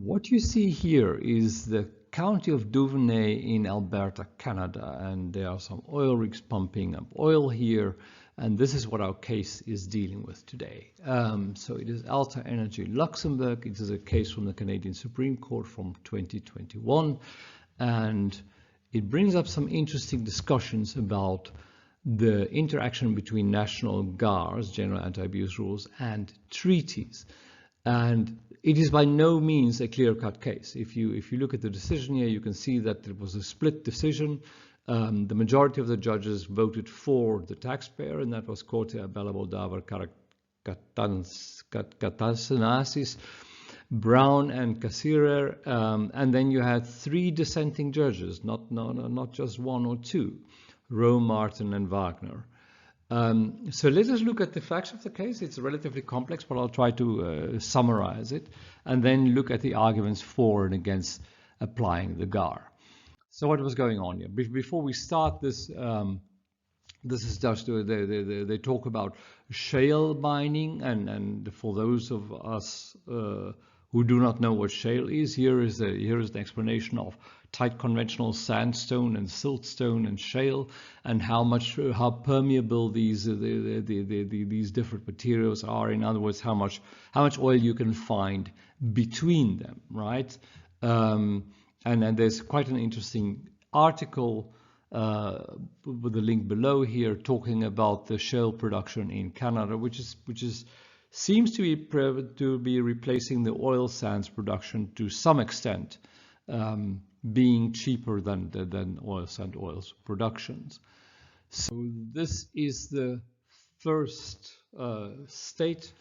What you see here is the county of Duvernay in Alberta, Canada, and there are some oil rigs pumping up oil here, and this is what our case is dealing with today. So it is Alta Energy Luxembourg. It is a case from the Canadian Supreme Court from 2021, and it brings up some interesting discussions about the interaction between national GARs, general anti-abuse rules, and treaties. And it is by no means a clear-cut case. If you look at the decision here, you can see that it was a split decision. The majority of the judges voted for the taxpayer, and that was Corte Abela-Davar Katasanasis, Brown, and Kasirer. And then you had three dissenting judges, not just one or two, Rowe, Martin, and Wagner. So let us look at the facts of the case. It's relatively complex, but I'll try to summarize it, and then look at the arguments for and against applying the GAR. So what was going on here? Before we start this, this is just they talk about shale mining, and for those of us who do not know what shale is, here is an explanation of tight conventional sandstone and siltstone and shale, and how permeable these different materials are. In other words, how much oil you can find between them, right? And there's quite an interesting article with the link below here talking about the shale production in Canada, which seems to be replacing the oil sands production to some extent, being cheaper than oil sand oils productions. So this is the first state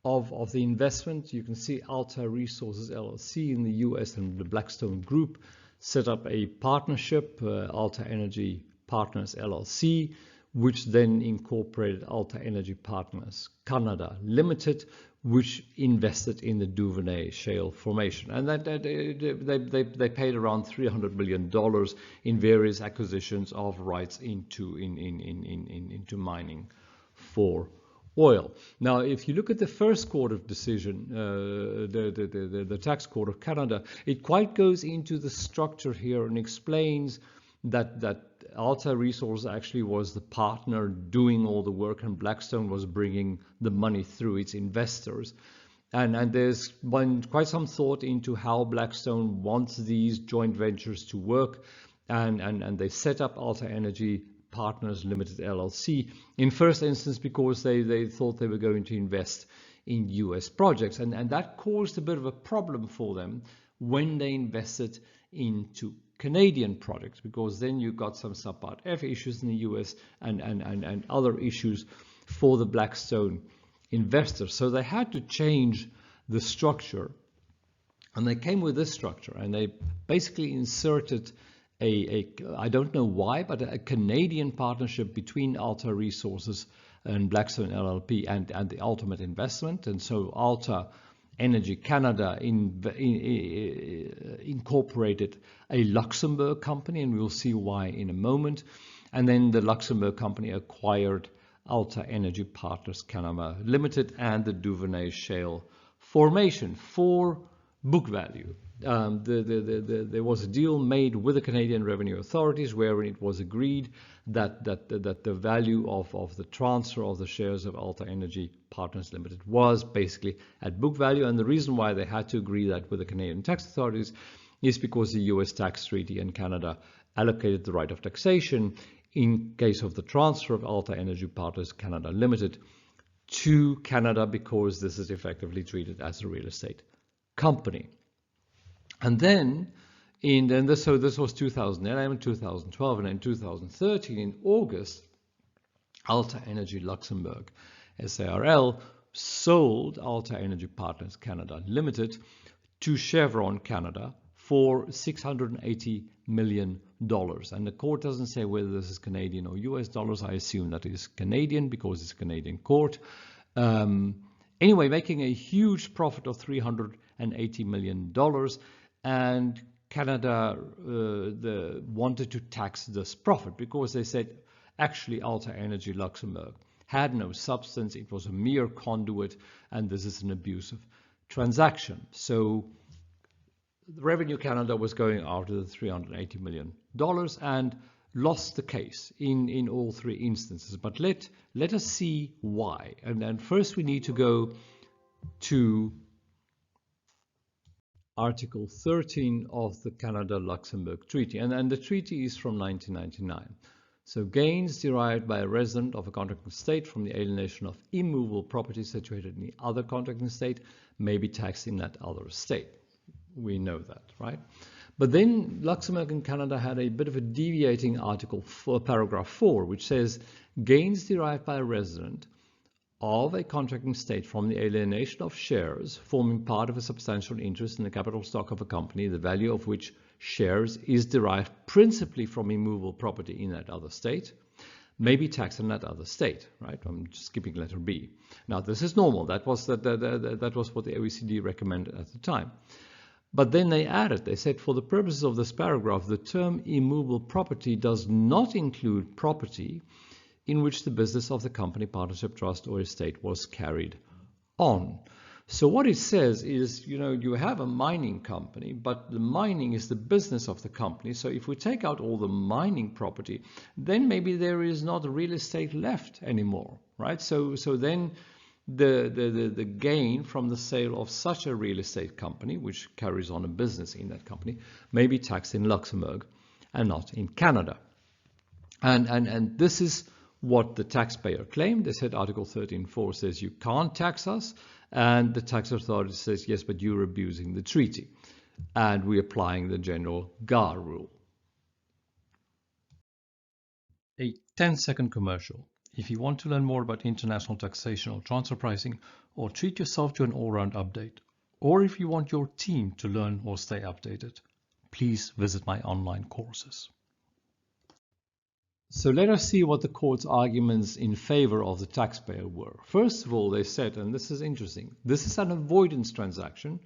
of the investment. You can see Alta Resources LLC in the US and the Blackstone Group set up a partnership, Alta Energy Partners LLC, which then incorporated Alta Energy Partners Canada Limited, which invested in the Duvernay shale formation. And they paid around $300 million in various acquisitions of rights into mining for oil. Now, if you look at the first court of decision, the tax court of Canada, it quite goes into the structure here and explains that Alta Resources actually was the partner doing all the work, and Blackstone was bringing the money through its investors. And there's quite some thought into how Blackstone wants these joint ventures to work, and they set up Alta Energy Partners Limited LLC in first instance because they thought they were going to invest in US projects, and that caused a bit of a problem for them when they invested into Canadian projects, because then you got some subpart F issues in the US and other issues for the Blackstone investors. So they had to change the structure, and they came with this structure, and they basically inserted I don't know why, but a Canadian partnership between Alta Resources and Blackstone LLP and the ultimate investment. And so Alta Energy Canada incorporated a Luxembourg company, and we'll see why in a moment. And then the Luxembourg company acquired Alta Energy Partners Canada Limited and the Duvernay Shale formation for book value. There was a deal made with the Canadian revenue authorities wherein it was agreed that the value of the transfer of the shares of Alta Energy Partners Limited was basically at book value. And the reason why they had to agree that with the Canadian tax authorities is because the US tax treaty in Canada allocated the right of taxation in case of the transfer of Alta Energy Partners Canada Limited to Canada, because this is effectively treated as a real estate company. And then, so this was 2011, 2012, and in 2013, in August, Alta Energy Luxembourg, S.A.R.L, sold Alta Energy Partners Canada Limited to Chevron Canada for $680 million. And the court doesn't say whether this is Canadian or US dollars. I assume that it is Canadian because it's a Canadian court. Anyway, making a huge profit of $380 million. And Canada wanted to tax this profit because they said, actually, Alta Energy Luxembourg had no substance. It was a mere conduit, and this is an abusive transaction. So Revenue Canada was going after the $380 million and lost the case in all three instances. But let us see why. And then first we need to go to Article 13 of the Canada-Luxembourg Treaty. And the treaty is from 1999. So gains derived by a resident of a contracting state from the alienation of immovable property situated in the other contracting state may be taxed in that other state. We know that, right? But then Luxembourg and Canada had a bit of a deviating article for paragraph 4, which says gains derived by a resident of a contracting state from the alienation of shares forming part of a substantial interest in the capital stock of a company, the value of which shares is derived principally from immovable property in that other state, may be taxed in that other state, right? I'm just skipping letter B. Now, this is normal. That was what the OECD recommended at the time. But then they added, they said, for the purposes of this paragraph, the term immovable property does not include property in which the business of the company, partnership, trust, or estate was carried on. So what it says is, you have a mining company, but the mining is the business of the company. So if we take out all the mining property, then maybe there is not real estate left anymore, right? So then the gain from the sale of such a real estate company, which carries on a business in that company, may be taxed in Luxembourg and not in Canada. And this is what the taxpayer claimed. They said Article 13.4 says you can't tax us, and the tax authority says yes, but you're abusing the treaty, and we're applying the general GAR rule. A 10-second commercial. If you want to learn more about international taxation or transfer pricing, or treat yourself to an all-round update, or if you want your team to learn or stay updated, please visit my online courses. So let us see what the court's arguments in favor of the taxpayer were. First of all, they said, and this is interesting, this is an avoidance transaction,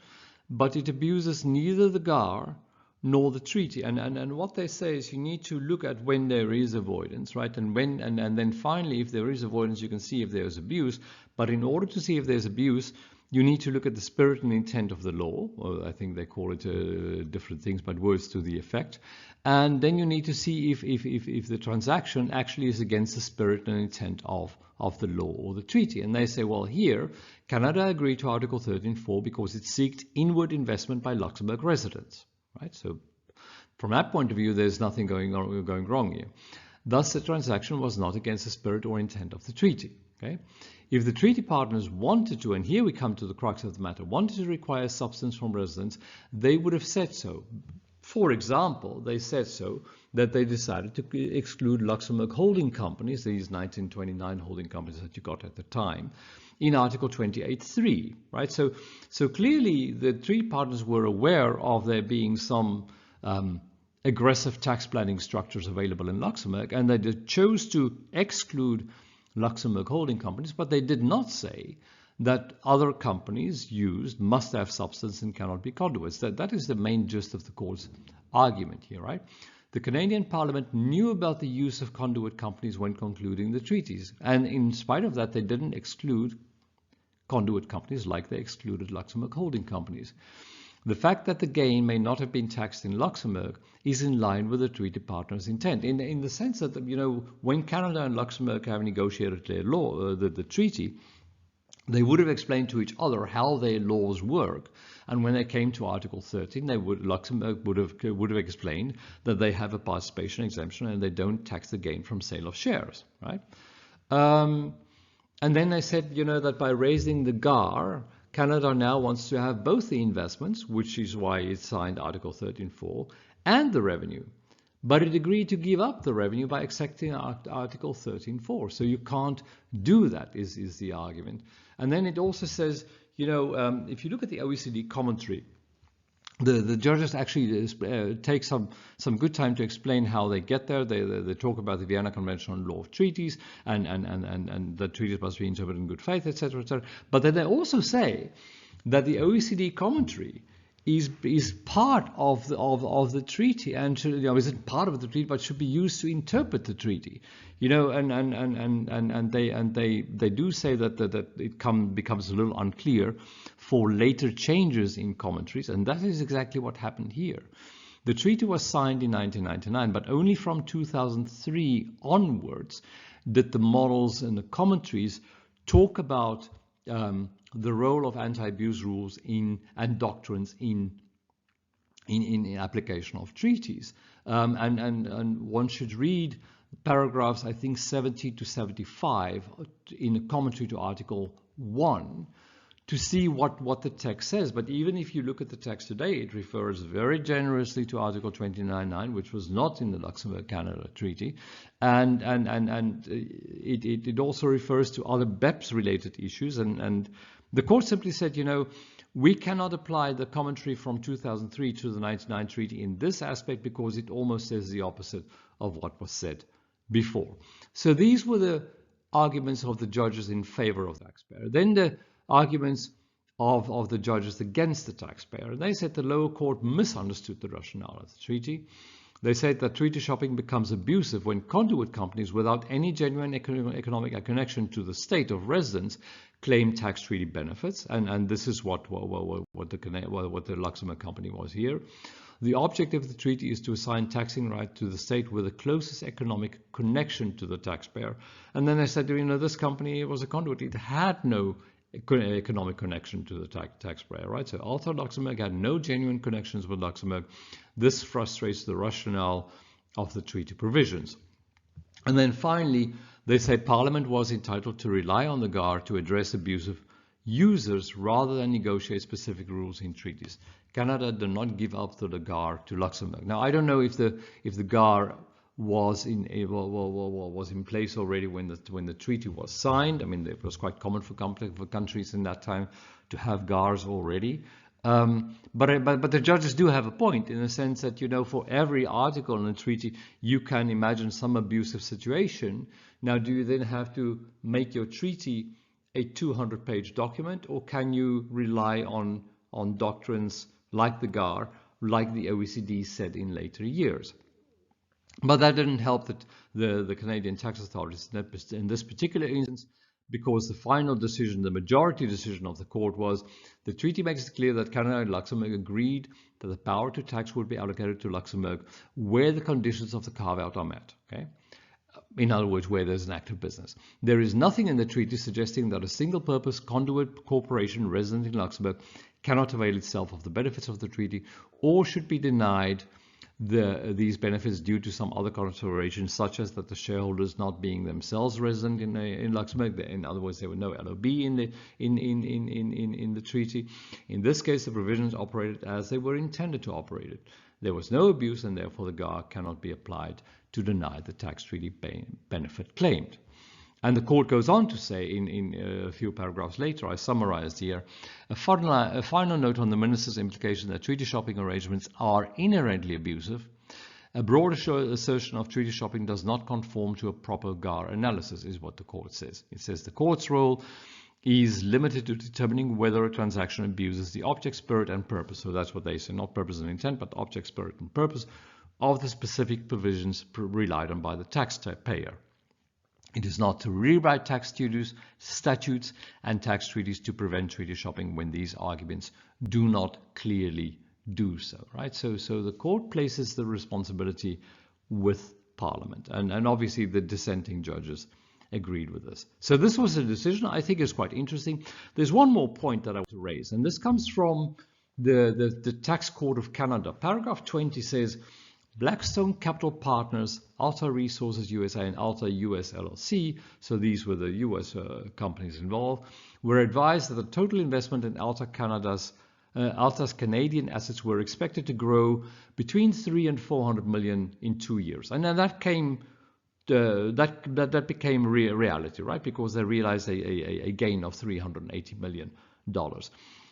but it abuses neither the GAR nor the treaty. And what they say is you need to look at when there is avoidance, right? And then finally, if there is avoidance, you can see if there's abuse. But in order to see if there's abuse, you need to look at the spirit and intent of the law, or I think they call it different things, but words to the effect. And then you need to see if the transaction actually is against the spirit and intent of the law or the treaty. And they say, well, here, Canada agreed to Article 13.4 because it sought inward investment by Luxembourg residents, right? So from that point of view, there's nothing going wrong here. Thus, the transaction was not against the spirit or intent of the treaty. Okay? If the treaty partners wanted to, and here we come to the crux of the matter, wanted to require substance from residents, they would have said so. For example, they said so that they decided to exclude Luxembourg holding companies, these 1929 holding companies that you got at the time, in Article 28.3, right? So clearly the treaty partners were aware of there being some aggressive tax planning structures available in Luxembourg, and they chose to exclude Luxembourg holding companies, but they did not say that other companies used must have substance and cannot be conduits. That is the main gist of the court's argument here, right? The Canadian Parliament knew about the use of conduit companies when concluding the treaties, and in spite of that, they didn't exclude conduit companies like they excluded Luxembourg holding companies. The fact that the gain may not have been taxed in Luxembourg is in line with the treaty partners' intent, in the sense that, when Canada and Luxembourg have negotiated their law, the treaty, they would have explained to each other how their laws work, and when they came to Article 13, Luxembourg would have explained that they have a participation exemption and they don't tax the gain from sale of shares, right? And then they said, that by raising the GAR, Canada now wants to have both the investments, which is why it signed Article 13.4, and the revenue. But it agreed to give up the revenue by accepting Article 13.4. So you can't do that, is the argument. And then it also says, if you look at the OECD commentary, the judges actually take some good time to explain how they get there. They talk about the Vienna Convention on Law of Treaties and the treaties must be interpreted in good faith, etc., etc. But then they also say that the OECD commentary is part of the treaty, and isn't part of the treaty, but should be used to interpret the treaty. And they do say that it becomes a little unclear for later changes in commentaries, and that is exactly what happened here. The treaty was signed in 1999, but only from 2003 onwards did the models and the commentaries talk about the role of anti-abuse rules and doctrines in application of treaties. And one should read paragraphs, I think 70 to 75 in a commentary to Article 1 to see what the text says. But even if you look at the text today, it refers very generously to Article 29.9, which was not in the Luxembourg-Canada Treaty, and it also refers to other BEPS-related issues. And the court simply said, we cannot apply the commentary from 2003 to the 1999 Treaty in this aspect because it almost says the opposite of what was said before. So these were the arguments of the judges in favor of the taxpayer. Then the arguments of the judges against the taxpayer. And they said the lower court misunderstood the rationale of the treaty. They said that treaty shopping becomes abusive when conduit companies without any genuine economic connection to the state of residence claim tax treaty benefits. And this is what the Luxembourg company was here. The objective of the treaty is to assign taxing right to the state with the closest economic connection to the taxpayer. And then they said, this company was a conduit. It had no economic connection to the taxpayer, right? So Alta Luxembourg had no genuine connections with Luxembourg. This frustrates the rationale of the treaty provisions. And then finally, they said Parliament was entitled to rely on the GAR to address abusive users rather than negotiate specific rules in treaties. Canada did not give up the GAR to Luxembourg. Now, I don't know if the GAR was in place already when the treaty was signed. I mean, it was quite common for countries in that time to have GARs already. But the judges do have a point in the sense that, for every article in a treaty, you can imagine some abusive situation. Now, do you then have to make your treaty a 200-page document, or can you rely on doctrines like the GAR, like the OECD said in later years? But that didn't help the Canadian tax authorities in this particular instance, because the final decision, the majority decision of the court was, the treaty makes it clear that Canada and Luxembourg agreed that the power to tax would be allocated to Luxembourg where the conditions of the carve-out are met. Okay? In other words, where there's an active business. There is nothing in the treaty suggesting that a single-purpose conduit corporation resident in Luxembourg cannot avail itself of the benefits of the treaty or should be denied these benefits due to some other considerations, such as that the shareholders not being themselves resident in Luxembourg. In other words, there were no LOB in the treaty. In this case, the provisions operated as they were intended to operate it. There was no abuse, and therefore the GAR cannot be applied to deny the tax treaty benefit claimed. And the court goes on to say in a few paragraphs later, I summarized here, a final note on the minister's implication that treaty shopping arrangements are inherently abusive. A broad assertion of treaty shopping does not conform to a proper GAR analysis, is what the court says. It says the court's role is limited to determining whether a transaction abuses the object, spirit, and purpose. So that's what they say, not purpose and intent, but object, spirit, and purpose of the specific provisions relied on by the taxpayer. It is not to rewrite tax statutes and tax treaties to prevent treaty shopping when these arguments do not clearly do so, right? So the court places the responsibility with Parliament, and obviously the dissenting judges agreed with this. So this was a decision I think is quite interesting. There's one more point that I want to raise, and this comes from the Tax Court of Canada. Paragraph 20 says, Blackstone Capital Partners, Alta Resources USA, and Alta US LLC, so these were the US companies involved, were advised that the total investment in Alta's Canadian assets were expected to grow between 300 and 400 million in 2 years. And then that became reality, right? Because they realized a gain of $380 million.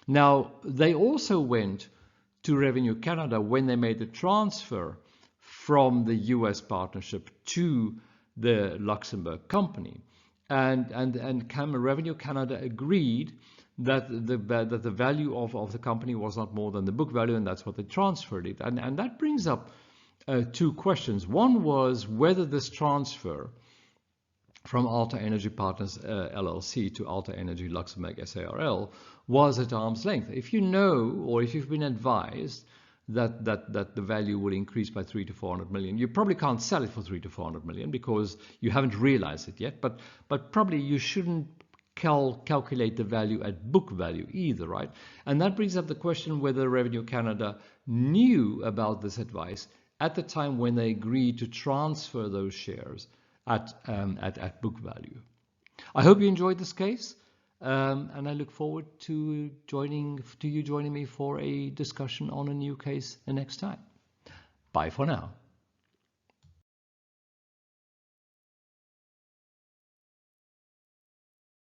Now, they also went to Revenue Canada when they made the transfer from the US partnership to the Luxembourg company. And Revenue Canada agreed that the value of the company was not more than the book value, and that's what they transferred it. And that brings up two questions. One was whether this transfer from Alta Energy Partners LLC to Alta Energy Luxembourg S.A.R.L. was at arm's length. If you know, or if you've been advised that the value will increase by 300 to 400 million, you probably can't sell it for 300 to 400 million because you haven't realized it yet. But probably you shouldn't calculate the value at book value either, right? And that brings up the question whether Revenue Canada knew about this advice at the time when they agreed to transfer those shares at book value. I hope you enjoyed this case, and I look forward to you joining me for a discussion on a new case the next time. Bye for now.